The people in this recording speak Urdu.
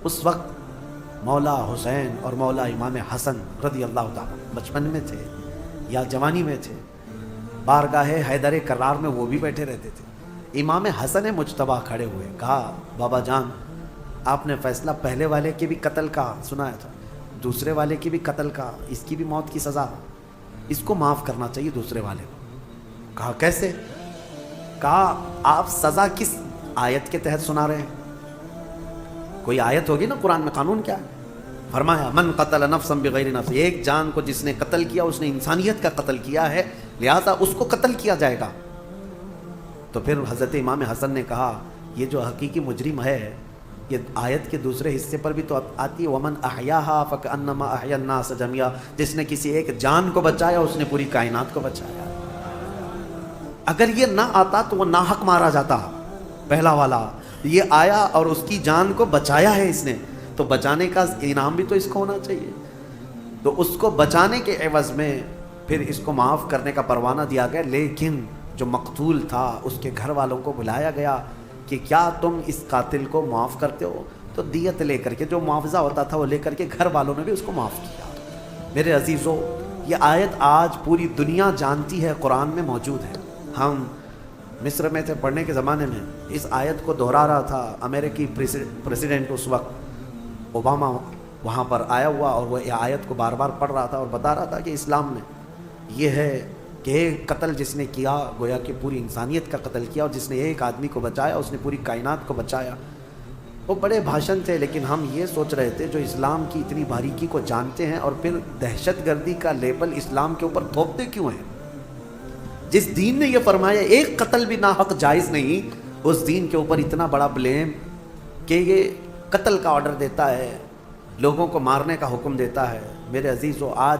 اس وقت مولا حسین اور مولا امام حسن رضی اللہ تعالیٰ بچپن میں تھے یا جوانی میں تھے، بارگاہ حیدر کرار میں وہ بھی بیٹھے رہتے تھے۔ امام حسن مجتبیٰ کھڑے ہوئے، کہا بابا جان آپ نے فیصلہ پہلے والے کے بھی قتل کا سنایا تھا، دوسرے والے کی بھی قتل کا، اس کی بھی موت کی سزا، اس کو معاف کرنا چاہیے دوسرے والے کو۔ کہا کیسے؟ کہا آپ سزا کس آیت کے تحت سنا رہے ہیں؟ کوئی آیت ہوگی نا قرآن میں، قانون کیا ہے؟ فرمایا من قتل نفسا بغیر نفس، ایک جان کو جس نے قتل کیا اس نے انسانیت کا قتل کیا ہے، لہذا اس کو قتل کیا جائے گا۔ تو پھر حضرت امام حسن نے کہا یہ جو حقیقی مجرم ہے، یہ آیت کے دوسرے حصے پر بھی تو آتی ہے ومن احیاہا فکأنما احیا الناس جميعا، جس نے کسی ایک جان کو بچایا اس نے پوری کائنات کو بچایا۔ اگر یہ نہ آتا تو وہ ناحق مارا جاتا، پہلا والا یہ آیا اور اس کی جان کو بچایا ہے اس نے، تو بچانے کا انعام بھی تو اس کو ہونا چاہیے۔ تو اس کو بچانے کے عوض میں پھر اس کو معاف کرنے کا پروانہ دیا گیا، لیکن جو مقتول تھا اس کے گھر والوں کو بلایا گیا کہ کیا تم اس قاتل کو معاف کرتے ہو؟ تو دیت لے کر کے، جو معاوضہ ہوتا تھا وہ لے کر کے گھر والوں نے بھی اس کو معاف کیا۔ میرے عزیزو، یہ آیت آج پوری دنیا جانتی ہے، قرآن میں موجود ہے۔ ہم مصر میں تھے پڑھنے کے زمانے میں، اس آیت کو دہرا رہا تھا امریکی پریزیڈنٹ اس وقت اوباما، وہاں پر آیا ہوا اور وہ یہ آیت کو بار بار پڑھ رہا تھا اور بتا رہا تھا کہ اسلام میں یہ ہے کہ ایک قتل جس نے کیا گویا کہ پوری انسانیت کا قتل کیا، اور جس نے ایک آدمی کو بچایا اس نے پوری کائنات کو بچایا۔ وہ بڑے بھاشن تھے، لیکن ہم یہ سوچ رہے تھے جو اسلام کی اتنی باریکی کو جانتے ہیں اور پھر دہشت گردی کا لیبل اسلام کے اوپر تھوپتے کیوں ہیں؟ جس دین نے یہ فرمایا ایک قتل بھی ناحق جائز نہیں، اس دین کے اوپر اتنا بڑا بلیم کہ یہ قتل کا آرڈر دیتا ہے، لوگوں کو مارنے کا حکم دیتا ہے۔ میرے عزیزو، آج